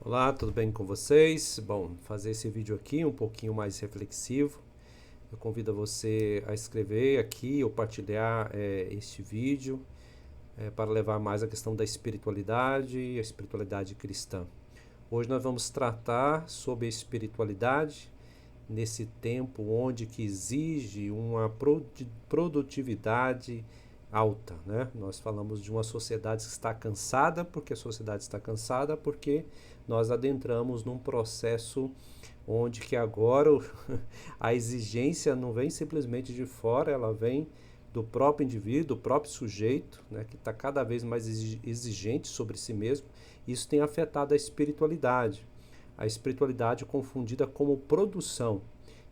Olá, tudo bem com vocês? Bom, fazer esse vídeo aqui um pouquinho mais reflexivo. Eu convido você a escrever aqui ou partilhar este vídeo para levar mais a questão da espiritualidade e a espiritualidade cristã. Hoje nós vamos tratar sobre a espiritualidade nesse tempo onde que exige uma produtividade alta, né? Nós falamos de uma sociedade que está cansada, porque a sociedade está cansada porque nós adentramos num processo onde que agora a exigência não vem simplesmente de fora, ela vem do próprio indivíduo, do próprio sujeito, né, que está cada vez mais exigente sobre si mesmo. Isso tem afetado a espiritualidade confundida como produção.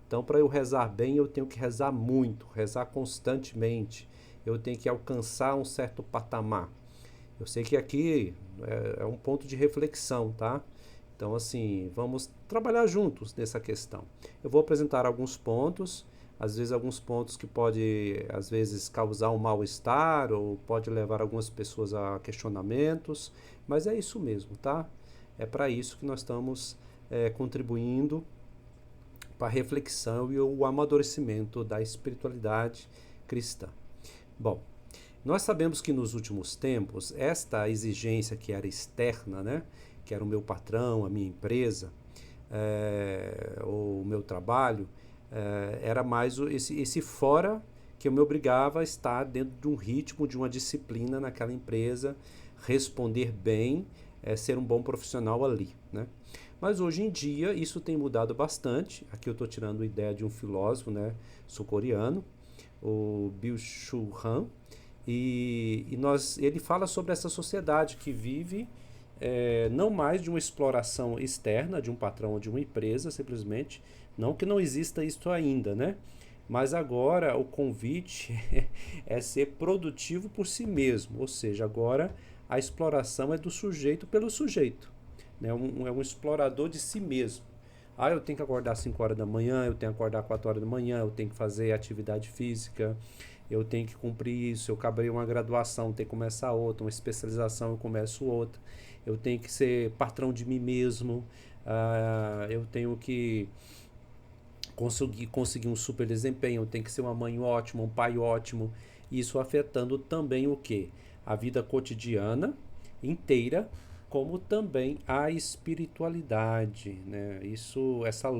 Então, para eu rezar bem, eu tenho que rezar muito, rezar constantemente. Eu tenho que alcançar um certo patamar. Eu sei que aqui é um ponto de reflexão, tá? Então, assim, vamos trabalhar juntos nessa questão. Eu vou apresentar alguns pontos, às vezes alguns pontos que pode, às vezes, causar um mal-estar ou pode levar algumas pessoas a questionamentos, mas é isso mesmo, tá? É para isso que nós estamos contribuindo para a reflexão e o amadurecimento da espiritualidade cristã. Bom, nós sabemos que nos últimos tempos, esta exigência que era externa, né, que era o meu patrão, a minha empresa, o meu trabalho, era mais esse fora que eu me obrigava a estar dentro de um ritmo, de uma disciplina naquela empresa, responder bem, ser um bom profissional ali, né? Mas hoje em dia isso tem mudado bastante. Aqui eu estou tirando a ideia de um filósofo, né, sul-coreano, o Byung-Chul Han, ele fala sobre essa sociedade que vive não mais de uma exploração externa de um patrão ou de uma empresa, simplesmente, não que não exista isso ainda, né? Mas agora o convite é ser produtivo por si mesmo, ou seja, agora a exploração é do sujeito pelo sujeito, né? É um explorador de si mesmo. Ah, eu tenho que acordar às 5 horas da manhã, eu tenho que acordar às 4 horas da manhã, eu tenho que fazer atividade física, eu tenho que cumprir isso, eu acabei uma graduação, tenho que começar outra, uma especialização, eu começo outra, eu tenho que ser patrão de mim mesmo, eu tenho que conseguir um super desempenho, eu tenho que ser uma mãe ótima, um pai ótimo, isso afetando também o que? A vida cotidiana inteira, como também a espiritualidade, né? Essa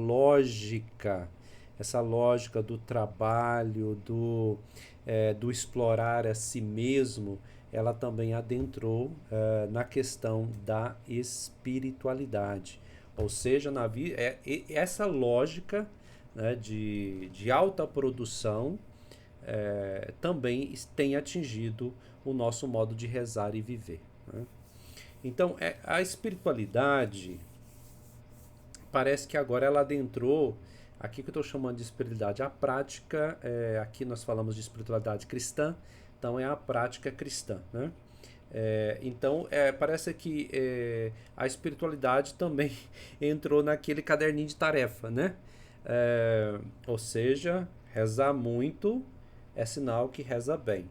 lógica do trabalho, do explorar a si mesmo, ela também adentrou na questão da espiritualidade. Ou seja, essa lógica, né, de alta produção também tem atingido o nosso modo de rezar e viver, né? Então, a espiritualidade parece que agora ela adentrou, aqui que eu estou chamando de espiritualidade, a prática, aqui nós falamos de espiritualidade cristã, então é a prática cristã, né? Então, parece que a espiritualidade também entrou naquele caderninho de tarefa, né? Ou seja, rezar muito é sinal que reza bem.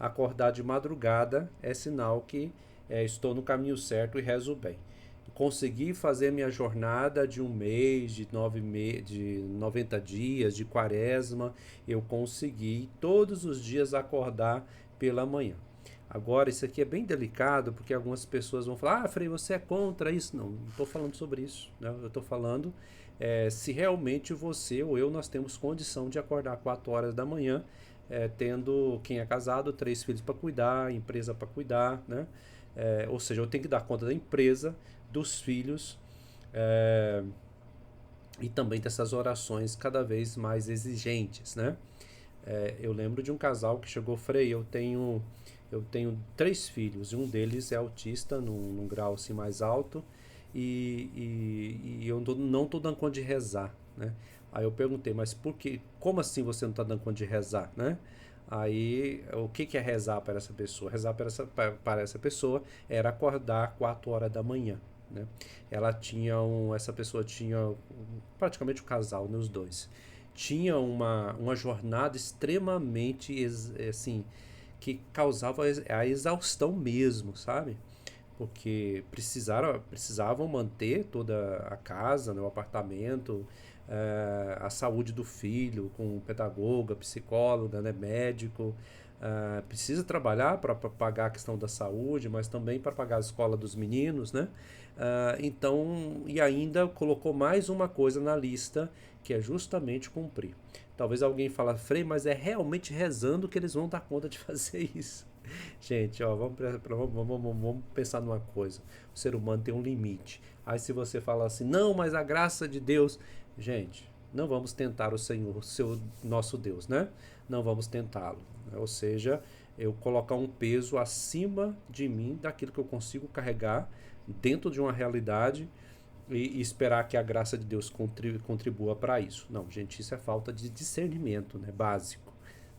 Acordar de madrugada é sinal que estou no caminho certo e rezo bem. Conseguir fazer minha jornada de um mês, de 90 dias, de quaresma, eu consegui todos os dias acordar pela manhã. Agora, isso aqui é bem delicado, porque algumas pessoas vão falar: ah, Frei, você é contra isso? Não estou falando sobre isso, né? Eu estou falando se realmente você ou eu, nós temos condição de acordar 4 horas da manhã, tendo, quem é casado, 3 filhos para cuidar, empresa para cuidar, né? Ou seja, eu tenho que dar conta da empresa, dos filhos, e também dessas orações cada vez mais exigentes, né? Eu lembro de um casal que chegou: Frei, eu tenho 3 filhos, e um deles é autista num grau assim mais alto, e eu não estou dando conta de rezar, né? Aí eu perguntei: mas por que, como assim você não está dando conta de rezar, né? Aí, o que é rezar para essa pessoa? Rezar para essa pessoa era acordar 4 horas da manhã, né? Essa pessoa tinha praticamente um casal, né, os dois. Tinha uma jornada extremamente, assim, que causava a exaustão mesmo, sabe? porque precisavam manter toda a casa, né, o apartamento, a saúde do filho, com pedagoga, psicóloga, né, médico. Precisa trabalhar para pagar a questão da saúde, mas também para pagar a escola dos meninos, né? Então, e ainda colocou mais uma coisa na lista, que é justamente cumprir. Talvez alguém fale, Frei, mas é realmente rezando que eles vão dar conta de fazer isso. Gente, ó, vamos pensar numa coisa. O ser humano tem um limite. Aí se você fala assim, não, mas a graça de Deus. Gente, não vamos tentar o Senhor, nosso Deus, né? Não vamos tentá-lo. Ou seja, eu colocar um peso acima de mim, daquilo que eu consigo carregar dentro de uma realidade e esperar que a graça de Deus contribua para isso. Não, gente, isso é falta de discernimento, né? Básico,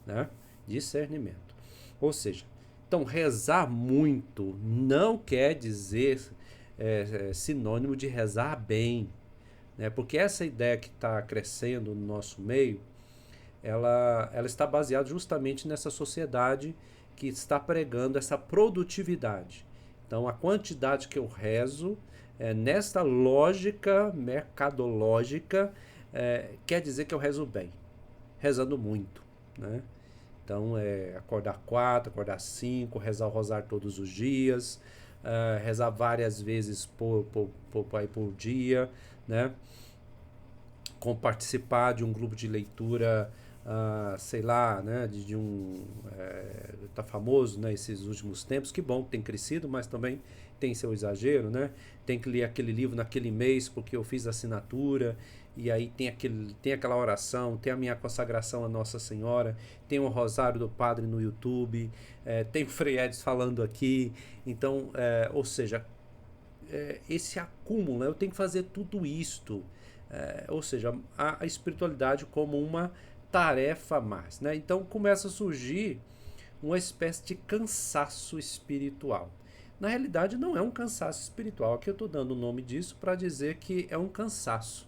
né? Discernimento. Ou seja, então rezar muito não quer dizer sinônimo de rezar bem, né? Porque essa ideia que está crescendo no nosso meio, ela está baseada justamente nessa sociedade que está pregando essa produtividade. Então, a quantidade que eu rezo, nesta lógica mercadológica, quer dizer que eu rezo bem, rezando muito, né? Então, acordar 4, acordar 5, rezar o rosário todos os dias, rezar várias vezes por dia, né? Com participar de um grupo de leitura, sei lá, né, de um tá famoso, né, esses últimos tempos, que bom que tem crescido, mas também tem seu exagero, né? Tem que ler aquele livro naquele mês porque eu fiz assinatura, e aí tem aquela oração, tem a minha consagração a Nossa Senhora, tem o Rosário do Padre no YouTube, tem o Frei Edson falando aqui, então, ou seja, esse acúmulo, eu tenho que fazer tudo isto, ou seja, a espiritualidade como uma tarefa a mais, né? Então começa a surgir uma espécie de cansaço espiritual. Na realidade não é um cansaço espiritual, aqui eu estou dando o nome disso para dizer que é um cansaço,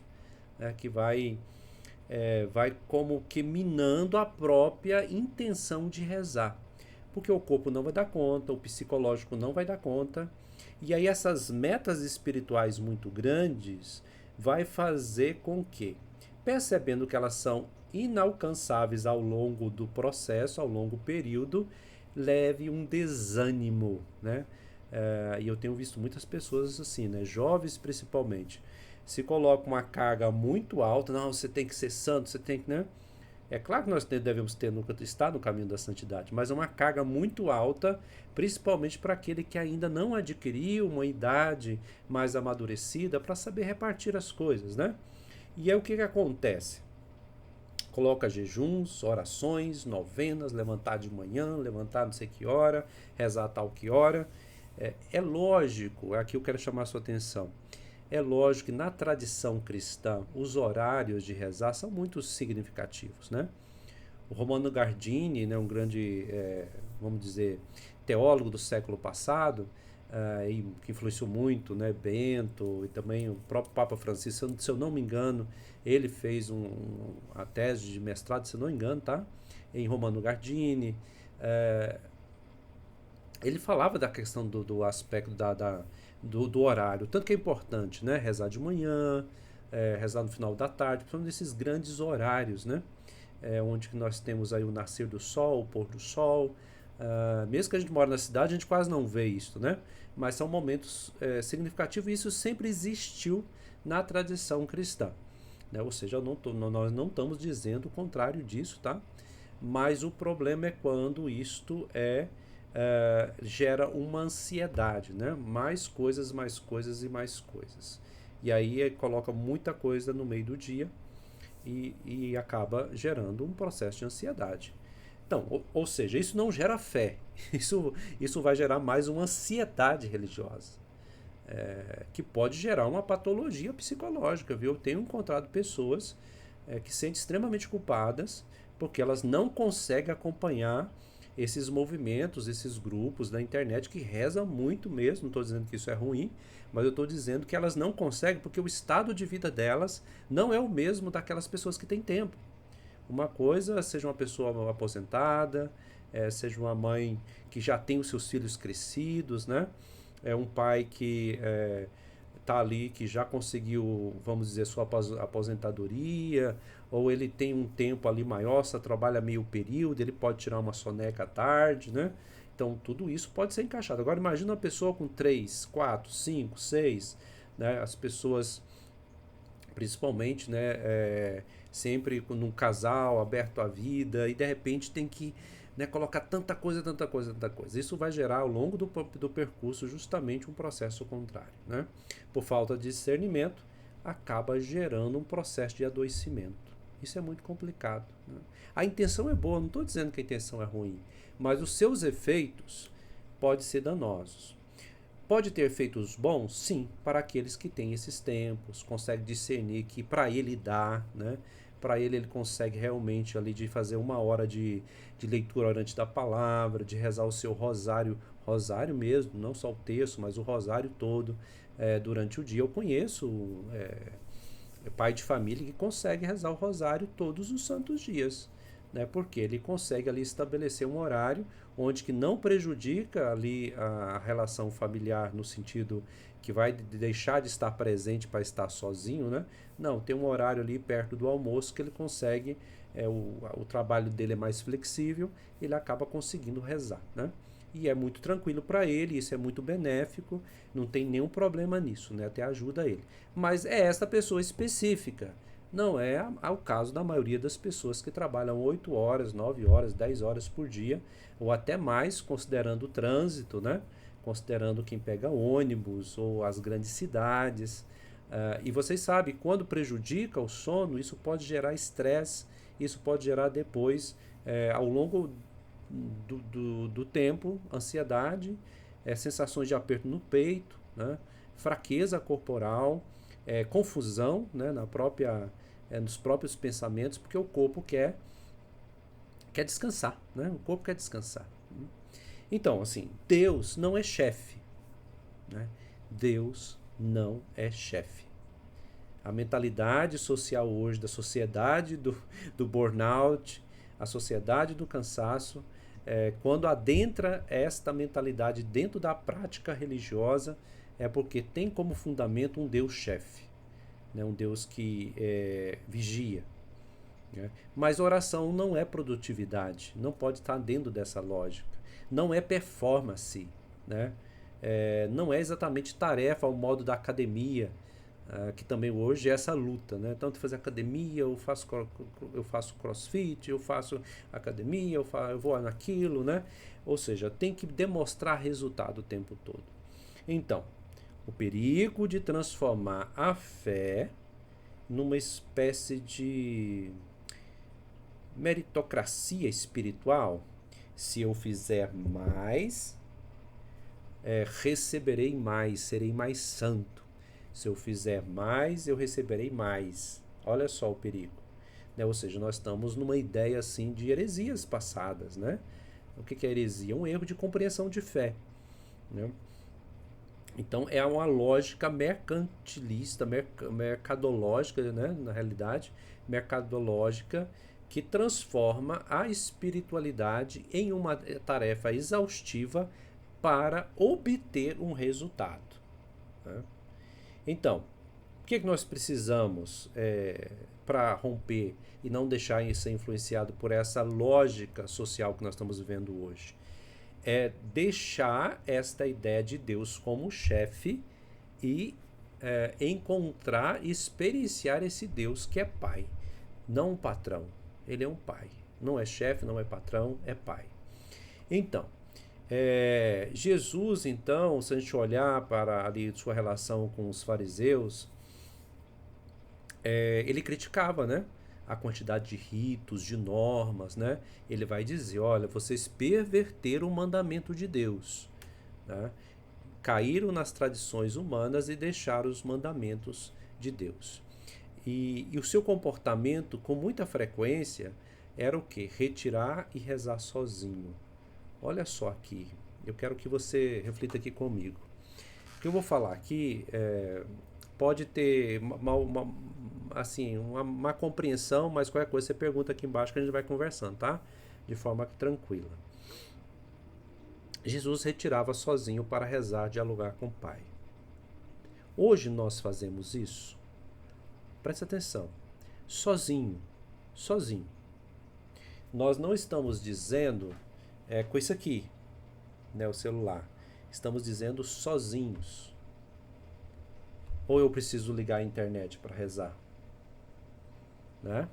né? Que vai como que minando a própria intenção de rezar, porque o corpo não vai dar conta, o psicológico não vai dar conta, e aí essas metas espirituais muito grandes vai fazer com que, percebendo que elas são inalcançáveis ao longo do processo, ao longo período, leve um desânimo, né? E eu tenho visto muitas pessoas assim, né? Jovens principalmente, se coloca uma carga muito alta, não, você tem que ser santo, você tem que, né? É claro que nós devemos estar no caminho da santidade, mas é uma carga muito alta, principalmente para aquele que ainda não adquiriu uma idade mais amadurecida para saber repartir as coisas, né? E aí o que acontece? Coloca jejuns, orações, novenas, levantar de manhã, levantar não sei que hora, rezar tal que hora. É lógico, aqui eu quero chamar a sua atenção. É lógico que na tradição cristã os horários de rezar são muito significativos, né? O Romano Guardini, né, um grande, vamos dizer, teólogo do século passado, que influenciou muito, né, Bento e também o próprio Papa Francisco, se eu não me engano, ele fez a tese de mestrado, se eu não me engano, tá? Em Romano Guardini. Ele falava da questão do aspecto do horário, tanto que é importante, né? Rezar de manhã, rezar no final da tarde, principalmente nesses grandes horários, né? Onde nós temos aí o nascer do sol, o pôr do sol. Mesmo que a gente mora na cidade, a gente quase não vê isso, né? Mas são momentos significativos e isso sempre existiu na tradição cristã, né? Ou seja, nós não estamos dizendo o contrário disso, tá? Mas o problema é quando isto gera uma ansiedade, né? Mais coisas e mais coisas. E aí coloca muita coisa no meio do dia e acaba gerando um processo de ansiedade. Então, ou seja, isso não gera fé, isso vai gerar mais uma ansiedade religiosa, que pode gerar uma patologia psicológica, viu? Eu tenho encontrado pessoas que se sentem extremamente culpadas porque elas não conseguem acompanhar esses movimentos, esses grupos da internet que rezam muito mesmo. Não estou dizendo que isso é ruim, mas eu estou dizendo que elas não conseguem porque o estado de vida delas não é o mesmo daquelas pessoas que têm tempo. Uma coisa, seja uma pessoa aposentada, seja uma mãe que já tem os seus filhos crescidos, né? é um pai que está ali, que já conseguiu, vamos dizer, sua aposentadoria, ou ele tem um tempo ali maior, só trabalha meio período, ele pode tirar uma soneca à tarde, né? Então, tudo isso pode ser encaixado. Agora, imagina uma pessoa com 3, 4, 5, 6, né? As pessoas, principalmente, né, sempre num casal aberto à vida, e de repente tem que, né, colocar tanta coisa, tanta coisa, tanta coisa. Isso vai gerar ao longo do percurso justamente um processo contrário, né? Por falta de discernimento, acaba gerando um processo de adoecimento. Isso é muito complicado, né? A intenção é boa, não estou dizendo que a intenção é ruim, mas os seus efeitos podem ser danosos. Pode ter efeitos bons? Sim, para aqueles que têm esses tempos, consegue discernir que para ele dá, né? Para ele consegue realmente ali de fazer 1 hora de leitura orante da palavra, de rezar o seu rosário, rosário mesmo, não só o texto, mas o rosário todo durante o dia. Eu conheço pai de família que consegue rezar o rosário todos os santos dias, né? Porque ele consegue ali estabelecer um horário onde que não prejudica ali a relação familiar no sentido que vai deixar de estar presente para estar sozinho, né? Não, tem um horário ali perto do almoço que ele consegue, o trabalho dele é mais flexível, ele acaba conseguindo rezar, né? E é muito tranquilo para ele, isso é muito benéfico, não tem nenhum problema nisso, né? Até ajuda ele. Mas é essa pessoa específica, não é o caso da maioria das pessoas que trabalham 8 horas, 9 horas, 10 horas por dia, ou até mais, considerando o trânsito, né? Considerando quem pega ônibus ou as grandes cidades. E vocês sabem, quando prejudica o sono, isso pode gerar estresse, isso pode gerar depois, ao longo do tempo, ansiedade, sensações de aperto no peito, né? Fraqueza corporal, confusão, né? Nos próprios pensamentos, porque o corpo quer descansar, né? O corpo quer descansar. Então, assim, Deus não é chefe, né? Deus não é chefe. A mentalidade social hoje, da sociedade do burnout, a sociedade do cansaço, quando adentra esta mentalidade dentro da prática religiosa, é porque tem como fundamento um Deus chefe, né? Um Deus que vigia, né? Mas oração não é produtividade, não pode estar dentro dessa lógica. Não é performance, né? Não é exatamente tarefa ao modo da academia, que também hoje é essa luta, né? Tanto fazer academia, eu faço crossfit, eu faço academia, eu vou naquilo, né? Ou seja, tem que demonstrar resultado o tempo todo. Então, o perigo de transformar a fé numa espécie de meritocracia espiritual. Se eu fizer mais, receberei mais, serei mais santo. Se eu fizer mais, eu receberei mais. Olha só o perigo, né? Ou seja, nós estamos numa ideia assim de heresias passadas, né? O que é heresia? Um erro de compreensão de fé, né? Então é uma lógica mercantilista, mercadológica, né? Na realidade, mercadológica, que transforma a espiritualidade em uma tarefa exaustiva para obter um resultado, né? Então, o que nós precisamos para romper e não deixar ser influenciado por essa lógica social que nós estamos vivendo hoje? É deixar esta ideia de Deus como chefe e encontrar e experienciar esse Deus que é pai, não um patrão. Ele é um pai. Não é chefe, não é patrão, é pai. Então, Jesus, então, se a gente olhar para ali sua relação com os fariseus, ele criticava, né? A quantidade de ritos, de normas, né? Ele vai dizer, olha, vocês perverteram o mandamento de Deus, né? Caíram nas tradições humanas e deixaram os mandamentos de Deus. E o seu comportamento, com muita frequência, era o quê? Retirar e rezar sozinho. Olha só aqui, eu quero que você reflita aqui comigo. O que eu vou falar aqui pode ter assim, uma má compreensão, mas qualquer coisa você pergunta aqui embaixo que a gente vai conversando, tá? De forma tranquila. Jesus retirava sozinho para rezar, dialogar com o Pai. Hoje nós fazemos isso. Preste atenção. Sozinho. Sozinho. Nós não estamos dizendo com isso aqui, né, o celular. Estamos dizendo sozinhos. Ou eu preciso ligar a internet para rezar, né?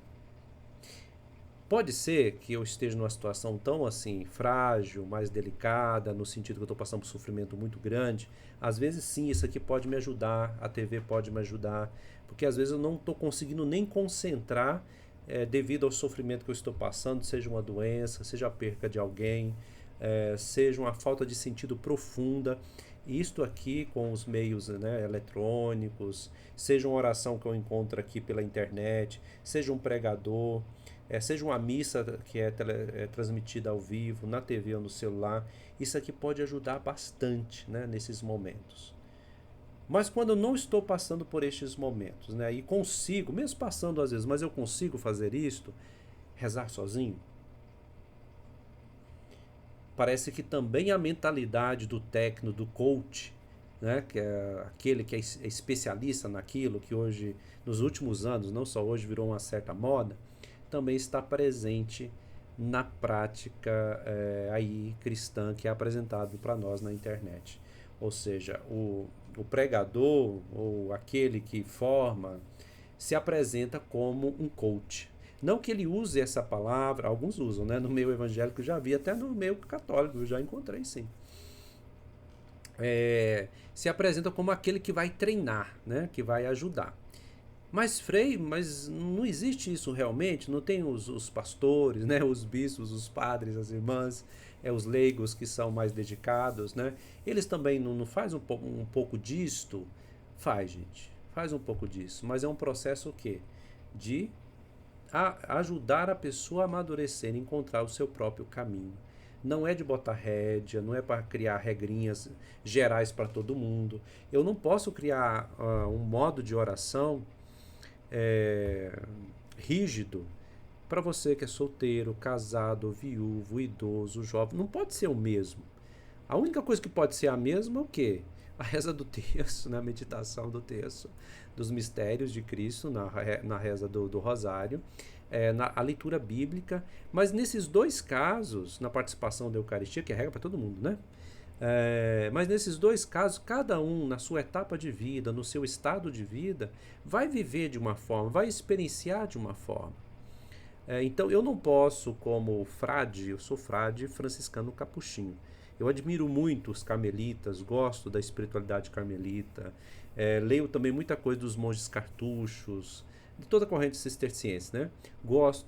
Pode ser que eu esteja numa situação tão assim frágil, mais delicada, no sentido que eu estou passando por um sofrimento muito grande. Às vezes sim, isso aqui pode me ajudar, a TV pode me ajudar, porque às vezes eu não estou conseguindo nem concentrar devido ao sofrimento que eu estou passando, seja uma doença, seja a perca de alguém, seja uma falta de sentido profunda. Isto aqui com os meios, né, eletrônicos, seja uma oração que eu encontro aqui pela internet, seja um pregador, seja uma missa que é transmitida ao vivo, na TV ou no celular, isso aqui pode ajudar bastante, né, nesses momentos. Mas quando eu não estou passando por estes momentos, né, e consigo, mesmo passando às vezes, mas eu consigo fazer isto, rezar sozinho, parece que também a mentalidade do técnico, do coach, né, que é aquele que é especialista naquilo, que hoje, nos últimos anos, não só hoje, virou uma certa moda, também está presente na prática aí cristã que é apresentado para nós na internet. Ou seja, o pregador ou aquele que forma se apresenta como um coach. Não que ele use essa palavra, alguns usam, né? No meio evangélico eu já vi, até no meio católico eu já encontrei sim. Se apresenta como aquele que vai treinar, né? Que vai ajudar. Mas Frei, mas não existe isso realmente? Não tem os pastores, né? Os bispos, os padres, as irmãs, os leigos que são mais dedicados, né? Eles também não fazem um pouco disto? Faz, gente. Faz um pouco disso. Mas é um processo o quê? De ajudar a pessoa a amadurecer, encontrar o seu próprio caminho. Não é de botar rédea, não é para criar regrinhas gerais para todo mundo. Eu não posso criar um modo de oração rígido para você que é solteiro, casado, viúvo, idoso, jovem. Não pode ser o mesmo. A única coisa que pode ser a mesma é o quê? A reza do terço, né? A meditação do terço, dos mistérios de Cristo, na reza do rosário, a leitura bíblica. Mas nesses dois casos, na participação da Eucaristia, que é regra para todo mundo, né? Mas nesses dois casos, cada um na sua etapa de vida, no seu estado de vida, vai viver de uma forma, vai experienciar de uma forma. Então eu não posso, como frade, eu sou frade franciscano capuchinho. Eu admiro muito os carmelitas, gosto da espiritualidade carmelita, leio também muita coisa dos monges cartuchos, de toda a corrente cisterciense, né?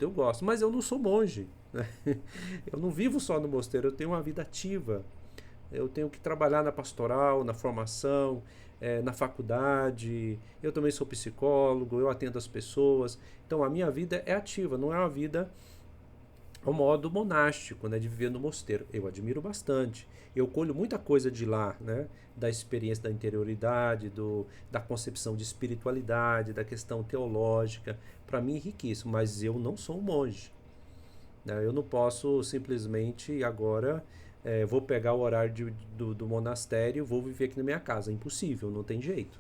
Eu gosto, mas eu não sou monge, né? Eu não vivo só no mosteiro, eu tenho uma vida ativa. Eu tenho que trabalhar na pastoral, na formação, na faculdade. Eu também sou psicólogo, eu atendo as pessoas. Então a minha vida é ativa, não é uma vida ao modo monástico, né, de viver no mosteiro. Eu admiro bastante. Eu colho muita coisa de lá, né, da experiência da interioridade, da concepção de espiritualidade, da questão teológica. Para mim, riquíssimo, mas eu não sou um monge. Né? Eu não posso simplesmente agora vou pegar o horário do monastério, vou viver aqui na minha casa. Impossível, não tem jeito.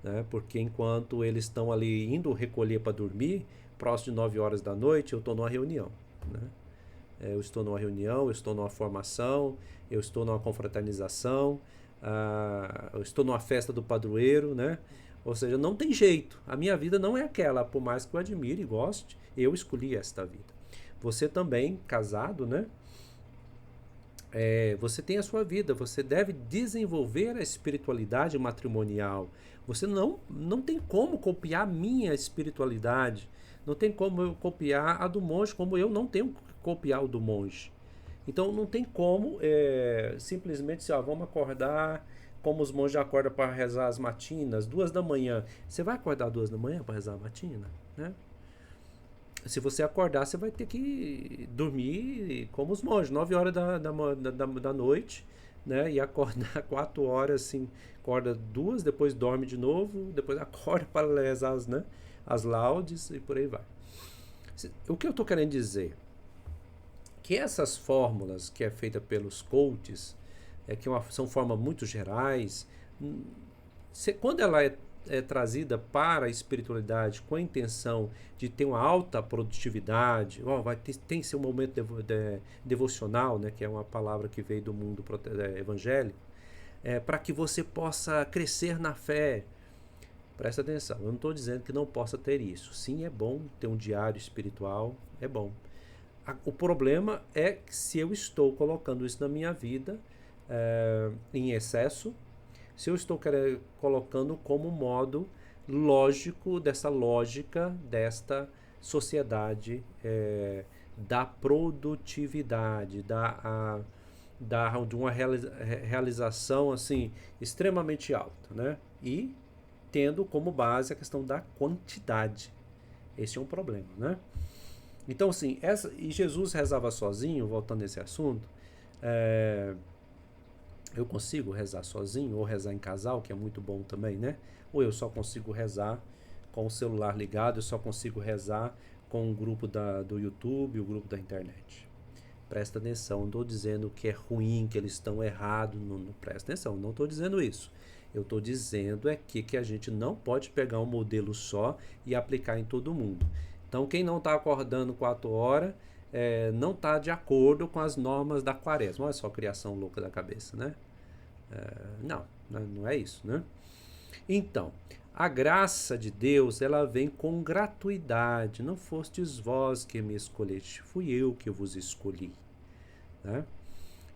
Né? Porque enquanto eles estão ali indo recolher para dormir, próximo de 9 horas da noite, eu estou numa reunião. Né? Eu estou numa reunião, eu estou numa formação, eu estou numa confraternização, eu estou numa festa do padroeiro, né? Ou seja, não tem jeito. A minha vida não é aquela, por mais que eu admire e goste, eu escolhi esta vida. Você também, casado, né? Você tem a sua vida, você deve desenvolver a espiritualidade matrimonial. Você não tem como copiar a minha espiritualidade, não tem como eu copiar a do monge, como eu não tenho que copiar o do monge. Então não tem como simplesmente dizer, vamos acordar como os monges acordam para rezar as matinas, 2 da manhã. Você vai acordar 2 da manhã para rezar a matina? Né? Se você acordar, você vai ter que dormir como os monges, 9 horas da noite, né? E acordar 4 horas, assim, acorda 2, depois dorme de novo, depois acorda para rezar as laudes e por aí vai. O que eu estou querendo dizer? Que essas fórmulas que é feita pelos coaches, são formas muito gerais. Quando ela é trazida para a espiritualidade com a intenção de ter uma alta produtividade, tem que ser um momento devocional, né, que é uma palavra que veio do mundo evangélico, para que você possa crescer na fé. Presta atenção, eu não estou dizendo que não possa ter isso. Sim, é bom ter um diário espiritual, é bom. O problema é que se eu estou colocando isso na minha vida em excesso, se eu estou colocando como modo lógico dessa lógica desta sociedade da produtividade, de uma realização assim extremamente alta, né? E tendo como base a questão da quantidade. Esse é um problema, né? Então, assim, e Jesus rezava sozinho, voltando a esse assunto, eu consigo rezar sozinho ou rezar em casal, que é muito bom também, né? Ou eu só consigo rezar com o celular ligado, eu só consigo rezar com o grupo do YouTube, o grupo da internet. Presta atenção, não estou dizendo que é ruim, que eles estão errados, não presta atenção, não estou dizendo isso. Eu estou dizendo que a gente não pode pegar um modelo só e aplicar em todo mundo. Então, quem não está acordando 4 horas não está de acordo com as normas da quaresma. Olha só a criação louca da cabeça, né? Não é isso, né? Então, a graça de Deus, ela vem com gratuidade. Não fostes vós que me escolheste, fui eu que vos escolhi, né?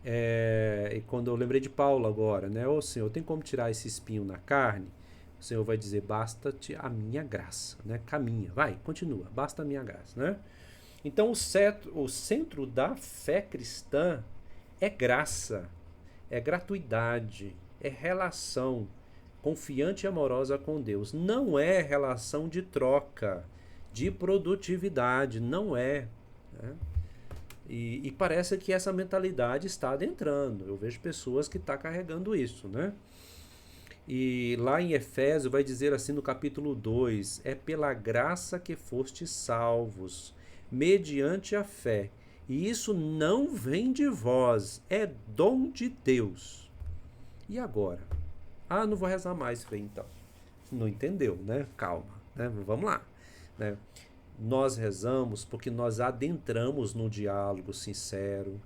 E quando eu lembrei de Paulo agora, né? Ô Senhor, tem como tirar esse espinho na carne? O Senhor vai dizer, basta-te a minha graça, né? Caminha, vai, continua, basta a minha graça, né? Então o centro da fé cristã é graça, é gratuidade, é relação confiante e amorosa com Deus. Não é relação de troca, de produtividade, não é, né? E parece que essa mentalidade está adentrando. Eu vejo pessoas que estão carregando isso, né? E lá em Efésios vai dizer assim no capítulo 2, é pela graça que fostes salvos, mediante a fé. E isso não vem de vós, é dom de Deus. E agora? Não vou rezar mais, falei, então. Não entendeu, né? Calma, né? Vamos lá, né? Nós rezamos porque nós adentramos no diálogo sincero,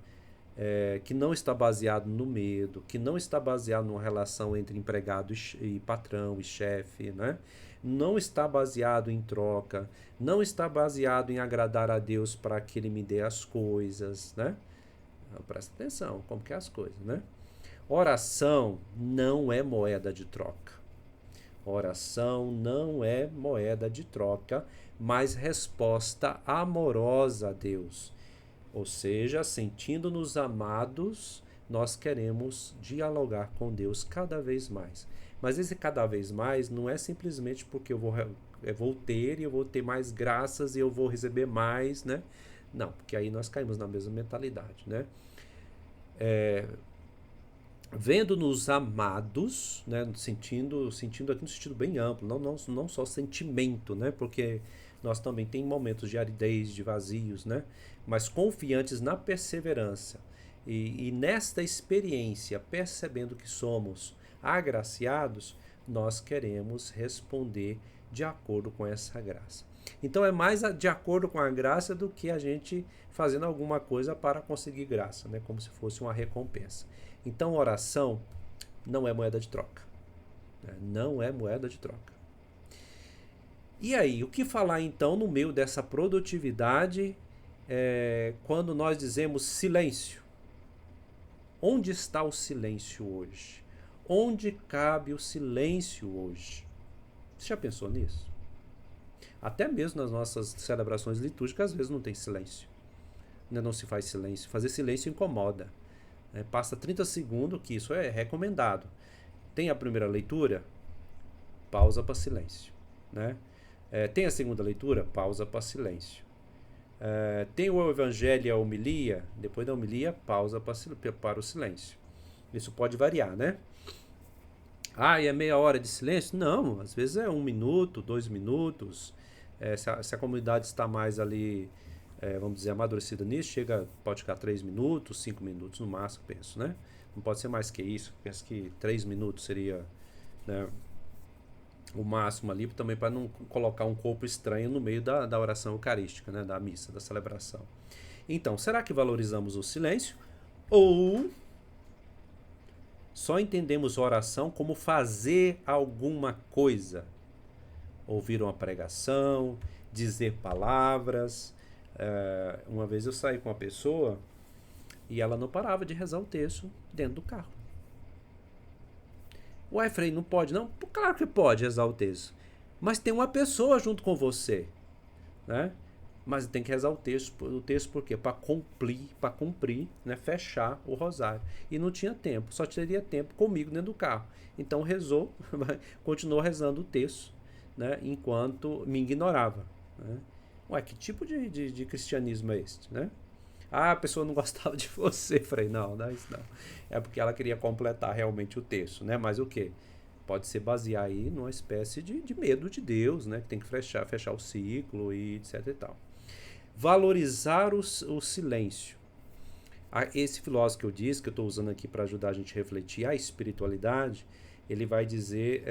que não está baseado no medo, que não está baseado numa relação entre empregado e patrão e chefe, né? Não está baseado em troca, não está baseado em agradar a Deus para que Ele me dê as coisas, né? Então, presta atenção, como que é as coisas, né? Oração não é moeda de troca. Oração não é moeda de troca, mas resposta amorosa a Deus. Ou seja, sentindo-nos amados, nós queremos dialogar com Deus cada vez mais. Mas esse cada vez mais não é simplesmente porque eu vou ter e eu vou ter mais graças e eu vou receber mais, né? Não, porque aí nós caímos na mesma mentalidade, né? Vendo-nos amados, né? Sentindo aqui no sentido bem amplo, não só sentimento, né? Porque nós também tem momentos de aridez, de vazios, né? Mas confiantes na perseverança e nesta experiência, percebendo que somos agraciados, nós queremos responder de acordo com essa graça. Então é mais de acordo com a graça do que a gente fazendo alguma coisa para conseguir graça, né? Como se fosse uma recompensa. Então oração não é moeda de troca, né? Não é moeda de troca. E aí, o que falar então no meio dessa produtividade quando nós dizemos silêncio? Onde está o silêncio hoje? Onde cabe o silêncio hoje? Você já pensou nisso? Até mesmo nas nossas celebrações litúrgicas, às vezes não tem silêncio. Não se faz silêncio. Fazer silêncio incomoda. Passa 30 segundos, que isso é recomendado. Tem a primeira leitura? Pausa para silêncio, né? Tem a segunda leitura? Pausa para silêncio. Tem o evangelho e a homilia? Depois da homilia, pausa para o silêncio. Isso pode variar, né? E é meia hora de silêncio? Não, às vezes é 1 minuto, 2 minutos. Se a comunidade está mais ali, vamos dizer, amadurecida nisso, pode ficar 3 minutos, 5 minutos no máximo, penso, né? não pode ser mais que isso. Penso que 3 minutos seria, né, o máximo ali, também para não colocar um corpo estranho no meio da oração eucarística, né, da missa, da celebração. Então, será que valorizamos o silêncio? Ou só entendemos oração como fazer alguma coisa? Ouvir uma pregação, dizer palavras. Uma vez eu saí com uma pessoa e ela não parava de rezar o texto dentro do carro. Ué, Frei, não pode não? Claro que pode rezar o texto. Mas tem uma pessoa junto com você, né? Mas tem que rezar o texto por quê? Para cumprir, né? Fechar o rosário. E não tinha tempo, só teria tempo comigo dentro do carro. Então rezou, continuou rezando o texto, né? Enquanto me ignorava, né? Ué, que tipo de cristianismo é este, né? Ah, a pessoa não gostava de você. Falei, não, não é isso não. É porque ela queria completar realmente o texto, né? Mas o quê? Pode ser basear aí numa espécie de medo de Deus, né? Que tem que fechar o ciclo e etc e tal. Valorizar o silêncio. Esse filósofo que eu disse, que eu estou usando aqui para ajudar a gente a refletir a espiritualidade, ele vai dizer,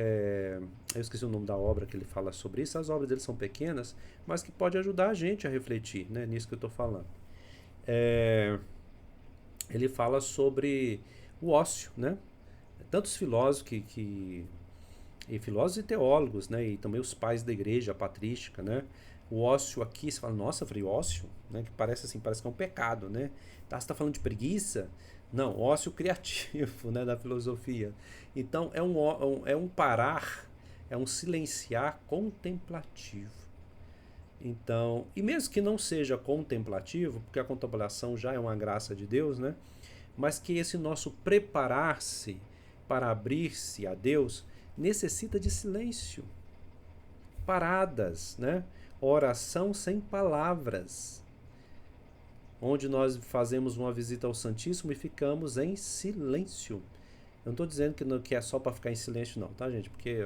eu esqueci o nome da obra que ele fala sobre isso, as obras dele são pequenas, mas que pode ajudar a gente a refletir, né, nisso que eu estou falando. Ele fala sobre o ócio, né? Tantos filósofos e filósofos e teólogos, né? E também os pais da igreja patrística, né? O ócio aqui, você fala, nossa, Frei, ócio, né? Que parece assim, parece que é um pecado, né? Tá, você está falando de preguiça? Não, ócio criativo, né? Da filosofia. Então, é um parar, é um silenciar contemplativo. Então, e mesmo que não seja contemplativo, porque a contemplação já é uma graça de Deus, né? Mas que esse nosso preparar-se para abrir-se a Deus necessita de silêncio, paradas, né? Oração sem palavras, onde nós fazemos uma visita ao Santíssimo e ficamos em silêncio. Eu não estou dizendo que é só para ficar em silêncio, não, tá, gente? Porque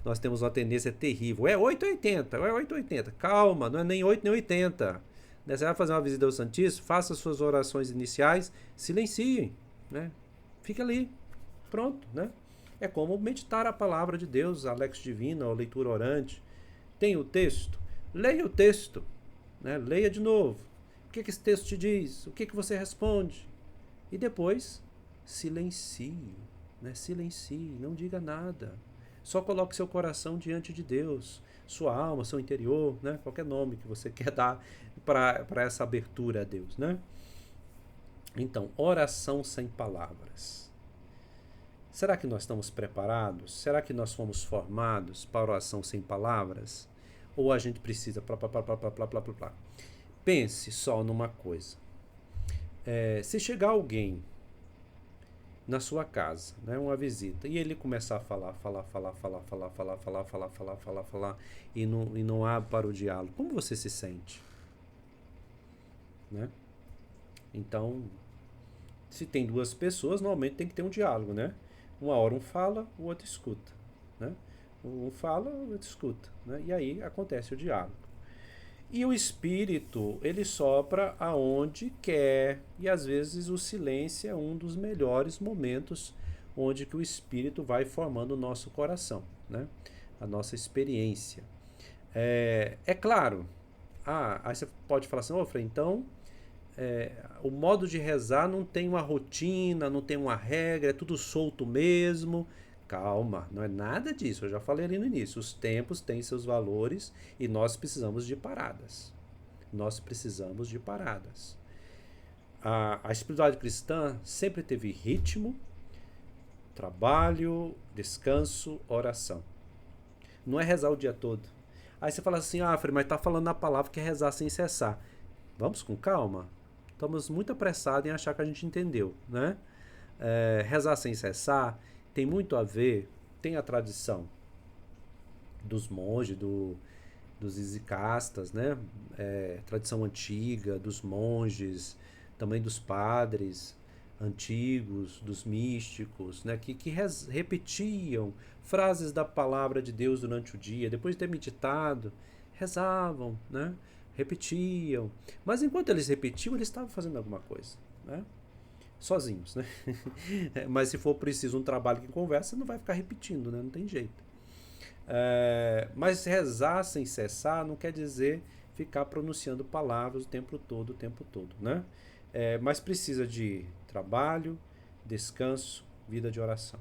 nós temos uma tendência terrível. É 880, é 880. Calma, não é nem 8 nem 80. Você vai fazer uma visita ao Santíssimo, faça suas orações iniciais, silencie, né? Fica ali, pronto, né? É como meditar a palavra de Deus, a Lex Divina, ou leitura orante. Tem o texto, leia o texto, né? Leia de novo. O que esse texto te diz? O que você responde? E depois, silencie, né? Silencie, não diga nada. Só coloque seu coração diante de Deus, sua alma, seu interior, né? Qualquer nome que você quer dar para essa abertura a Deus, né? Então, oração sem palavras. Será que nós estamos preparados? Será que nós fomos formados para oração sem palavras? Ou a gente precisa Pense só numa coisa. Se chegar alguém na sua casa, né, uma visita, e ele começar a falar e não abre para o diálogo, como você se sente? Né? Então, se tem duas pessoas, normalmente tem que ter um diálogo, né? Uma hora um fala, o outro escuta, né? Um fala, o outro escuta, né? E aí acontece o diálogo. E o espírito, ele sopra aonde quer, e às vezes o silêncio é um dos melhores momentos onde que o espírito vai formando o nosso coração, né? A nossa experiência. É claro, aí você pode falar assim, ô Frei, então o modo de rezar não tem uma rotina, não tem uma regra, é tudo solto mesmo. Calma, não é nada disso, eu já falei ali no início. Os tempos têm seus valores e nós precisamos de paradas. Nós precisamos de paradas. A espiritualidade cristã sempre teve ritmo, trabalho, descanso, oração. Não é rezar o dia todo. Aí você fala assim, Frei, mas tá falando na palavra que é rezar sem cessar. Vamos com calma. Estamos muito apressados em achar que a gente entendeu, né? Rezar sem cessar tem muito a ver, tem a tradição dos monges, dos isicastas, né? Tradição antiga, dos monges, também dos padres antigos, dos místicos, né? que repetiam frases da palavra de Deus durante o dia, depois de ter meditado, rezavam, né? Repetiam. Mas enquanto eles repetiam, eles estavam fazendo alguma coisa, né? sozinhos, né? Mas se for preciso um trabalho que conversa, não vai ficar repetindo, né? Não tem jeito. Mas rezar sem cessar não quer dizer ficar pronunciando palavras o tempo todo, né? Mas precisa de trabalho, descanso, vida de oração.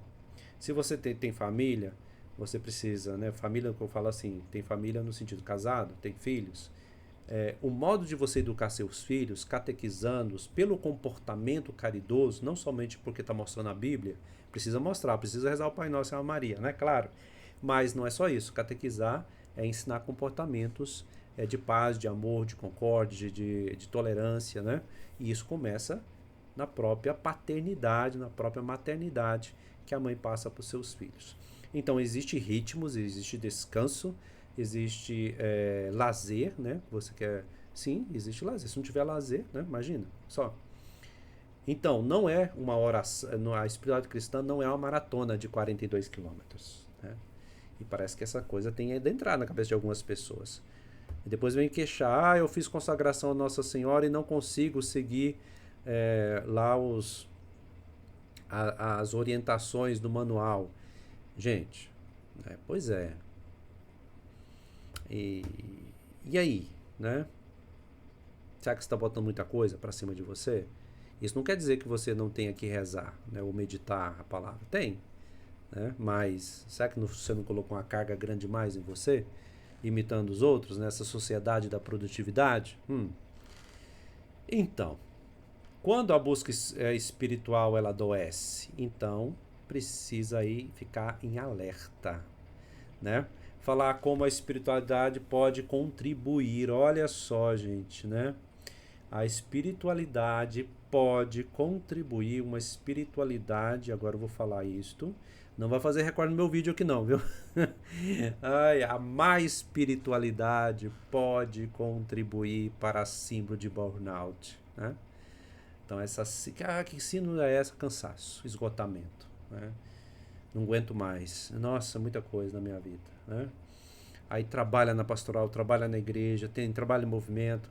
Se você tem família, você precisa, né? Família, que eu falo assim, tem família no sentido casado, tem filhos. O modo de você educar seus filhos, catequizando-os pelo comportamento caridoso, não somente porque está mostrando a Bíblia, precisa mostrar, precisa rezar o Pai Nosso e a Maria, né? Claro. Mas não é só isso. Catequizar é ensinar comportamentos de paz, de amor, de concórdia, de tolerância, né? E isso começa na própria paternidade, na própria maternidade que a mãe passa para os seus filhos. Então, existe ritmos, existe descanso, existe lazer, né? Você quer... Sim, existe lazer. Se não tiver lazer, né? Imagina, só. Então, não é uma oração... A espiritualidade cristã não é uma maratona de 42 quilômetros, né? E parece que essa coisa tem adentrado na cabeça de algumas pessoas. E depois vem queixar, eu fiz consagração a Nossa Senhora e não consigo seguir lá as orientações do manual. Gente, pois é. E, e aí, né? Será que você está botando muita coisa para cima de você? Isso não quer dizer que você não tenha que rezar, né, ou meditar a palavra. Tem, né? Mas será que você não colocou uma carga grande demais em você? Imitando os outros nessa sociedade da produtividade? Então, quando a busca espiritual ela adoece, então precisa aí ficar em alerta, né? Falar como a espiritualidade pode contribuir. Olha só, gente, né? A espiritualidade pode contribuir, uma espiritualidade, agora eu vou falar isto, não vai fazer recorde no meu vídeo aqui não, viu? Ai, a má espiritualidade pode contribuir para a síndrome de burnout, né? Então, que síndrome é essa? Cansaço, esgotamento, né? Não aguento mais. Nossa, muita coisa na minha vida, né? Aí trabalha na pastoral, trabalha na igreja, trabalha em movimento,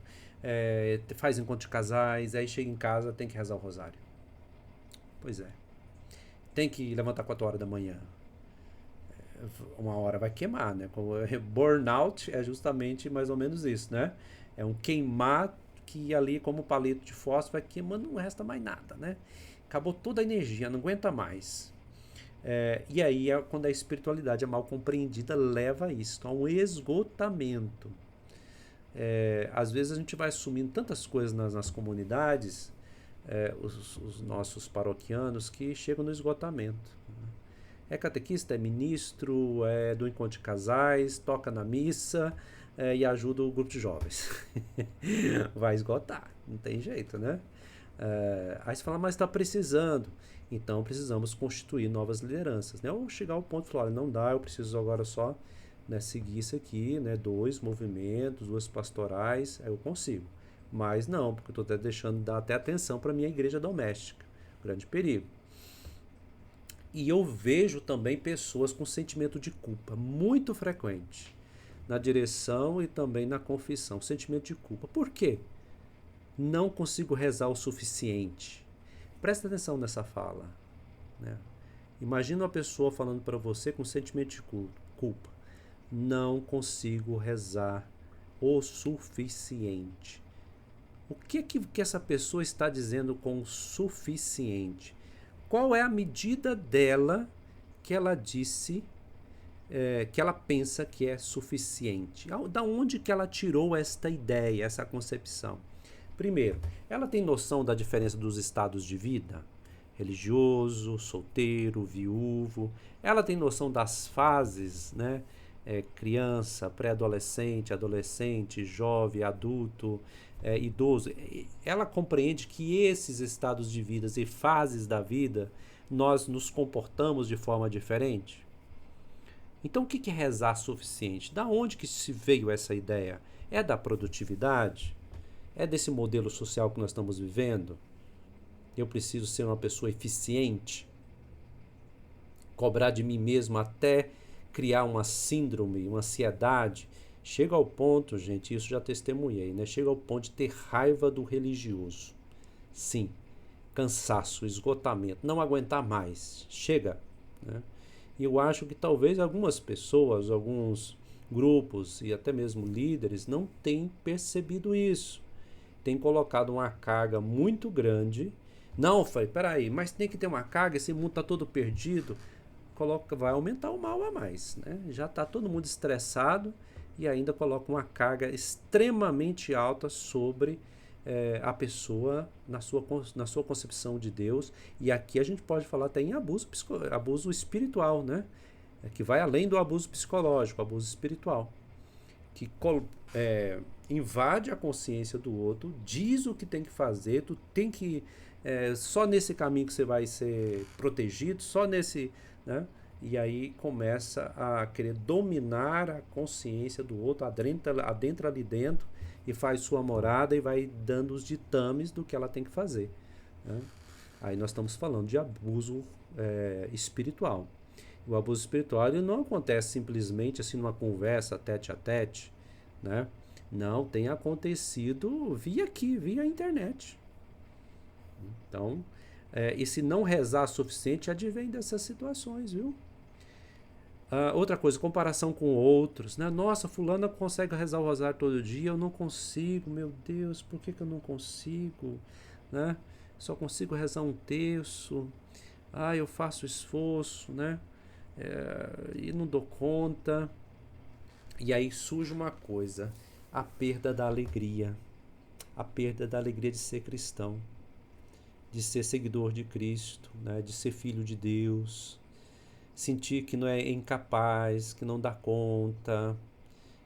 faz encontro de casais, aí chega em casa, tem que rezar o rosário. Pois é. Tem que levantar 4 horas da manhã. Uma hora vai queimar, né? Burnout é justamente mais ou menos isso, né? É um queimar que ali, como palito de fósforo, vai queimando, não resta mais nada, né? Acabou toda a energia, não aguenta mais. E aí, quando a espiritualidade é mal compreendida, leva a isso, a um esgotamento. Às vezes a gente vai assumindo tantas coisas nas comunidades, os nossos paroquianos, que chegam no esgotamento. É catequista, é ministro, é do encontro de casais, toca na missa e ajuda o grupo de jovens. Vai esgotar, não tem jeito, né? Aí você fala, mas está precisando. Então precisamos constituir novas lideranças, né? Ou chegar ao ponto de falar, não dá, eu preciso agora só, né, seguir isso aqui, né, 2 movimentos, 2 pastorais, aí eu consigo. Mas não, porque eu estou deixando de dar até atenção para a minha igreja doméstica. Grande perigo. E eu vejo também pessoas com sentimento de culpa, muito frequente, na direção e também na confissão. Sentimento de culpa. Por quê? Não consigo rezar o suficiente. Presta atenção nessa fala, né? Imagina uma pessoa falando para você com sentimento de culpa. Não consigo rezar o suficiente. O que essa pessoa está dizendo com suficiente? Qual é a medida dela que ela disse, que ela pensa que é suficiente? Da onde que ela tirou esta ideia, essa concepção? Primeiro, ela tem noção da diferença dos estados de vida? Religioso, solteiro, viúvo. Ela tem noção das fases, né? Criança, pré-adolescente, adolescente, jovem, adulto, idoso. Ela compreende que esses estados de vida e fases da vida, nós nos comportamos de forma diferente? Então, o que é rezar suficiente? Da onde que se veio essa ideia? É da produtividade? É desse modelo social que nós estamos vivendo? Eu preciso ser uma pessoa eficiente? Cobrar de mim mesmo até criar uma síndrome, uma ansiedade? Chega ao ponto, gente, isso já testemunhei, né? Chega ao ponto de ter raiva do religioso. Sim, cansaço, esgotamento, não aguentar mais, chega, né? E eu acho que talvez algumas pessoas, alguns grupos e até mesmo líderes não tenham percebido isso, têm colocado uma carga muito grande. Não, falei, peraí, mas tem que ter uma carga, esse mundo está todo perdido, vai aumentar o mal a mais, né? Já está todo mundo estressado e ainda coloca uma carga extremamente alta sobre a pessoa na sua concepção de Deus. E aqui a gente pode falar até em abuso espiritual, né? Que vai além do abuso psicológico, abuso espiritual, que invade a consciência do outro, diz o que tem que fazer, tu tem que só nesse caminho que você vai ser protegido, só nesse, né? E aí começa a querer dominar a consciência do outro, adentra ali dentro e faz sua morada e vai dando os ditames do que ela tem que fazer, né? Aí nós estamos falando de abuso espiritual. O abuso espiritual ele não acontece simplesmente assim numa conversa tete a tete, né? Não, tem acontecido via internet. Então, e se não rezar o suficiente, advém dessas situações, viu? Outra coisa, comparação com outros, né? Nossa, fulana consegue rezar o rosário todo dia, eu não consigo, meu Deus, por que eu não consigo, né? Só consigo rezar um terço, eu faço esforço, né? E não dou conta. E aí surge uma coisa, a perda da alegria de ser cristão, de ser seguidor de Cristo, né? De ser filho de Deus, sentir que não é incapaz, que não dá conta,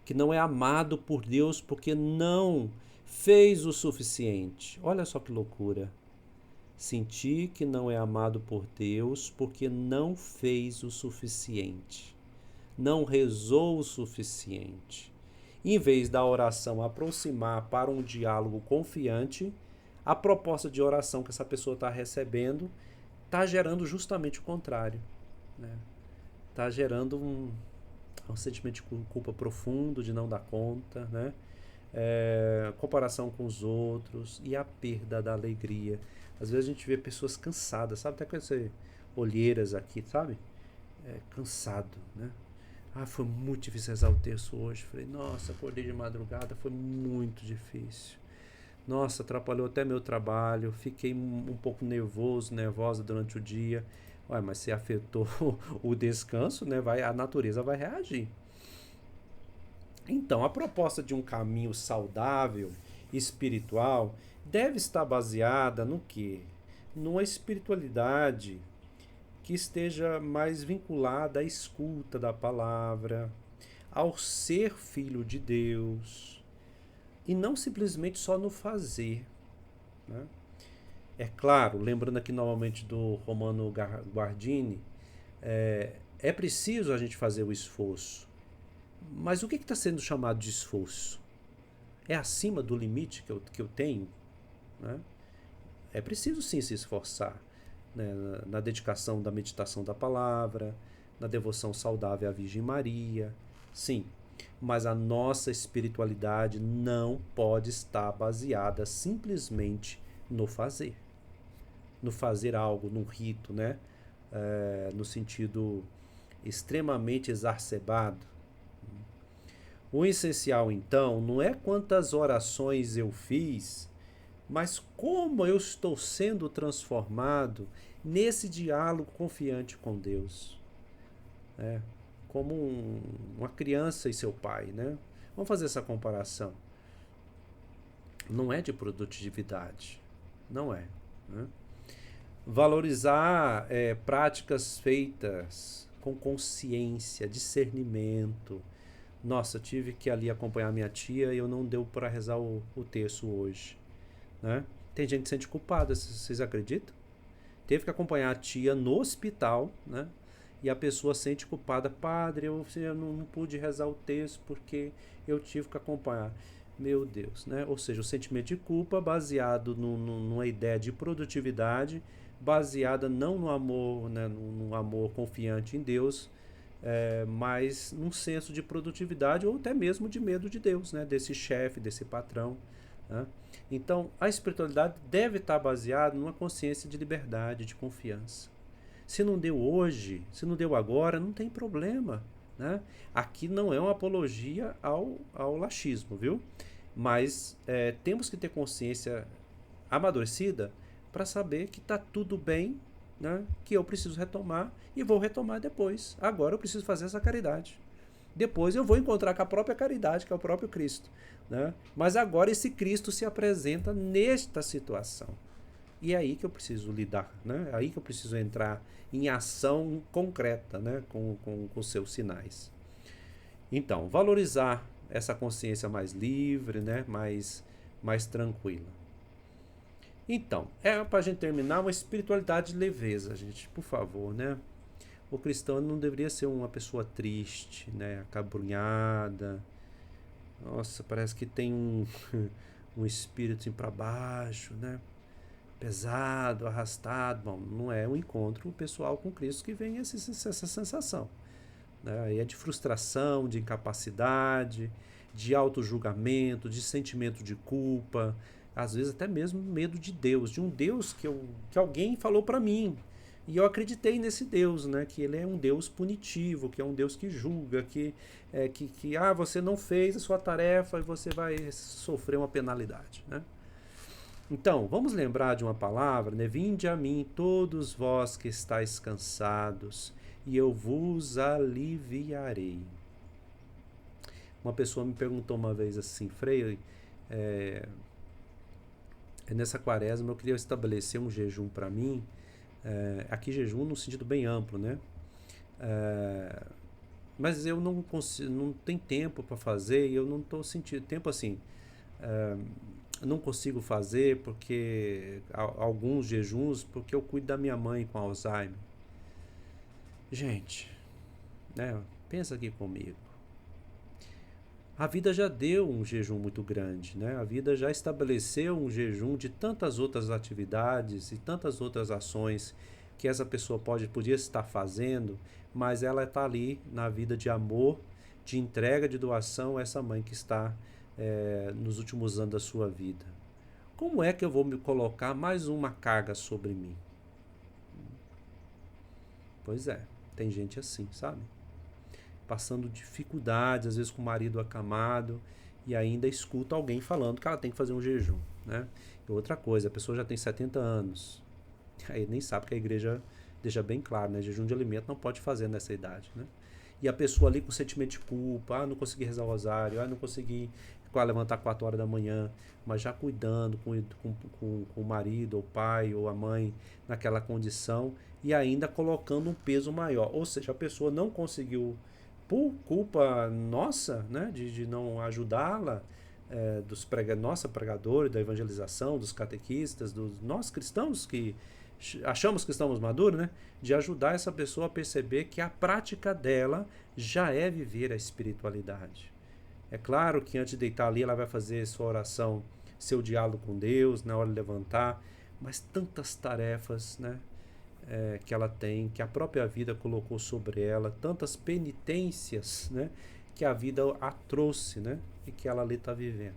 que não é amado por Deus porque não fez o suficiente. Olha só que loucura. Sentir que não é amado por Deus porque não fez o suficiente, não rezou o suficiente. Em vez da oração aproximar para um diálogo confiante, a proposta de oração que essa pessoa está recebendo está gerando justamente o contrário, né? Está gerando um sentimento de culpa profundo, de não dar conta, né? Comparação com os outros e a perda da alegria. Às vezes a gente vê pessoas cansadas, sabe? Até com essas olheiras aqui, sabe? Cansado, né? Foi muito difícil rezar o terço hoje. Falei, nossa, acordei de madrugada, foi muito difícil. Nossa, atrapalhou até meu trabalho, fiquei um pouco nervosa durante o dia. Mas se afetou o descanso, né? A natureza vai reagir. Então, a proposta de um caminho saudável, espiritual, deve estar baseada no quê? Numa espiritualidade que esteja mais vinculada à escuta da palavra, ao ser filho de Deus, e não simplesmente só no fazer, né? É claro, lembrando aqui novamente do Romano Guardini, é preciso a gente fazer o esforço. Mas o que está sendo chamado de esforço? É acima do limite que eu tenho, né? É preciso sim se esforçar, né? Na dedicação da meditação da palavra, na devoção saudável à Virgem Maria, sim. Mas a nossa espiritualidade não pode estar baseada simplesmente no fazer. No fazer algo, num rito, né? No sentido extremamente exacerbado. O essencial, então, não é quantas orações eu fiz, mas como eu estou sendo transformado nesse diálogo confiante com Deus. Como uma criança e seu pai, né? Vamos fazer essa comparação. Não é de produtividade, não é, né? Valorizar práticas feitas com consciência, discernimento. Nossa, tive que ali acompanhar minha tia e eu não deu para rezar o terço hoje, né? Tem gente que se sente culpada, vocês acreditam? Teve que acompanhar a tia no hospital, né? E a pessoa sente culpada. Padre, eu não pude rezar o terço porque eu tive que acompanhar. Meu Deus, né? Ou seja, o sentimento de culpa baseado numa ideia de produtividade, baseada não no amor, né? No amor confiante em Deus, mas num senso de produtividade ou até mesmo de medo de Deus, né? Desse chefe, desse patrão, Né? Então, a espiritualidade deve estar baseada numa consciência de liberdade, de confiança. Se não deu hoje, se não deu agora, não tem problema. Né? Aqui não é uma apologia ao laxismo, viu? Mas temos que ter consciência amadurecida para saber que está tudo bem, né? Que eu preciso retomar e vou retomar depois. Agora eu preciso fazer essa caridade. Depois eu vou encontrar com a própria caridade, que é o próprio Cristo. Né? Mas agora esse Cristo se apresenta nesta situação. E é aí que eu preciso lidar, né? É aí que eu preciso entrar em ação concreta, né? Com seus sinais. Então, valorizar essa consciência mais livre, né? Mais tranquila. Então, para a gente terminar, uma espiritualidade de leveza, gente, por favor, né? O cristão não deveria ser uma pessoa triste, né? Acabrunhada. Nossa, parece que tem um espírito assim para baixo, né? Pesado, arrastado. Bom, não é um encontro pessoal com Cristo que vem essa sensação. Né? Aí é de frustração, de incapacidade, de auto-julgamento, de sentimento de culpa, às vezes até mesmo medo de Deus, de um Deus que alguém falou para mim. E eu acreditei nesse Deus, né? Que ele é um Deus punitivo, que é um Deus que julga, que você não fez a sua tarefa e você vai sofrer uma penalidade. Né? Então, vamos lembrar de uma palavra, né? Vinde a mim todos vós que estáis cansados, e eu vos aliviarei. Uma pessoa me perguntou uma vez assim, Frei, nessa quaresma eu queria estabelecer um jejum para mim, aqui jejum no sentido bem amplo, né? Mas eu não consigo, não tem tempo para fazer e eu não estou sentindo tempo assim. Não consigo fazer porque alguns jejuns porque eu cuido da minha mãe com Alzheimer. Gente, né? Pensa aqui comigo. A vida já deu um jejum muito grande, né? A vida já estabeleceu um jejum de tantas outras atividades e tantas outras ações que essa pessoa podia estar fazendo, mas ela está ali na vida de amor, de entrega, de doação a essa mãe que está nos últimos anos da sua vida. Como é que eu vou me colocar mais uma carga sobre mim? Pois é, tem gente assim, sabe? Passando dificuldades, às vezes com o marido acamado, e ainda escuta alguém falando que ela tem que fazer um jejum. Né? E outra coisa, a pessoa já tem 70 anos, aí nem sabe que a igreja deixa bem claro, né? Jejum de alimento não pode fazer nessa idade. Né? E a pessoa ali com sentimento de culpa, não consegui rezar o rosário, não consegui levantar 4 horas da manhã, mas já cuidando com o marido, ou o pai, ou a mãe naquela condição, e ainda colocando um peso maior. Ou seja, a pessoa não conseguiu, por culpa nossa, né, de não ajudá-la, nossa pregadores, da evangelização, dos catequistas, dos nós cristãos que achamos que estamos maduros, né, de ajudar essa pessoa a perceber que a prática dela já é viver a espiritualidade. É claro que antes de deitar ali ela vai fazer sua oração, seu diálogo com Deus, na hora de levantar, mas tantas tarefas, né, que ela tem, que a própria vida colocou sobre ela, tantas penitências, né, que a vida a trouxe, né, e que ela ali está vivendo.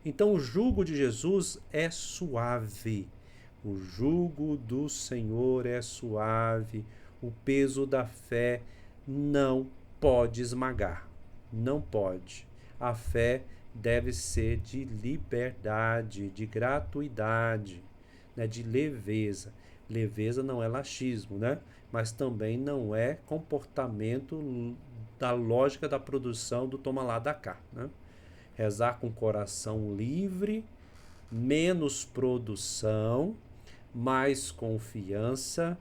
Então o jugo de Jesus é suave, o jugo do Senhor é suave, o peso da fé não pode esmagar, não pode. A fé deve ser de liberdade, de gratuidade, né, de leveza. Leveza não é laxismo, né? Mas também não é comportamento da lógica da produção do toma lá da cá. Né? Rezar com coração livre, menos produção, mais confiança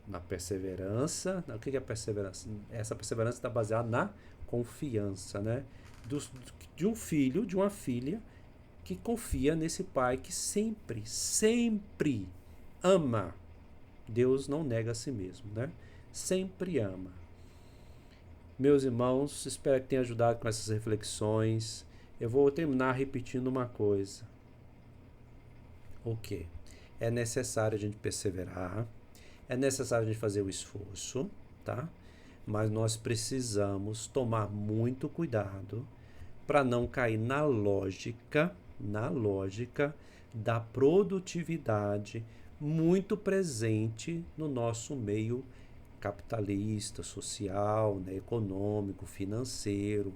na perseverança. O que é perseverança? Essa perseverança está baseada na confiança, né? De um filho, de uma filha que confia nesse pai que sempre, sempre ama. Deus não nega a si mesmo, né? Sempre ama. Meus irmãos, espero que tenha ajudado com essas reflexões. Eu vou terminar repetindo uma coisa. O quê? É necessário a gente perseverar, é necessário a gente fazer o esforço, tá? Mas nós precisamos tomar muito cuidado para não cair na lógica na lógica da produtividade muito presente no nosso meio capitalista, social, né, econômico, financeiro,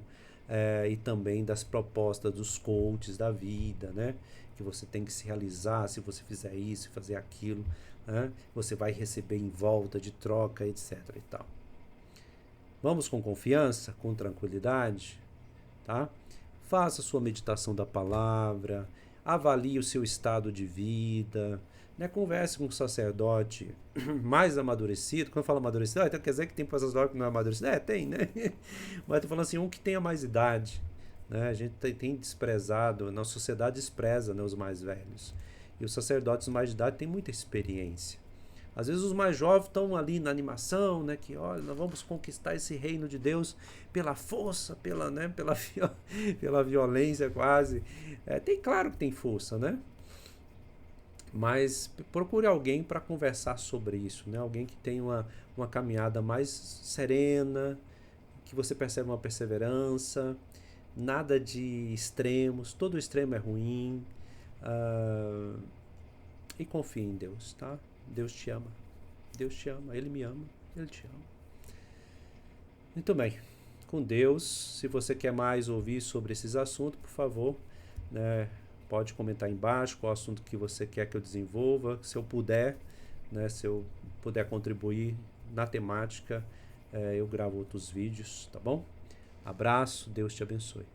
e também das propostas dos coaches da vida, né? Que você tem que se realizar se você fizer isso, fazer aquilo, né? Você vai receber em volta de troca, etc. e tal. Vamos com confiança, com tranquilidade, tá? Faça sua meditação da palavra, avalie o seu estado de vida, né? Converse com um sacerdote mais amadurecido. Quando eu falo amadurecido, então quer dizer que tem sacerdote que não é amadurecido? Tem, né? Mas tô falando assim, um que tenha mais idade, né? A gente tem desprezado, na sociedade despreza, né, os mais velhos. E os sacerdotes mais de idade têm muita experiência. Às vezes os mais jovens estão ali na animação, né? Que olha, nós vamos conquistar esse reino de Deus pela força, pela violência quase. Tem claro que tem força, né? Mas procure alguém para conversar sobre isso, né? Alguém que tenha uma caminhada mais serena, que você percebe uma perseverança, nada de extremos, todo extremo é ruim. Uh, e confie em Deus, tá? Deus te ama. Deus te ama, Ele me ama, Ele te ama. Muito bem. Com Deus, se você quer mais ouvir sobre esses assuntos, por favor, né, pode comentar aí embaixo qual assunto que você quer que eu desenvolva. Se eu puder, né, se eu puder contribuir na temática, eu gravo outros vídeos, tá bom? Abraço, Deus te abençoe.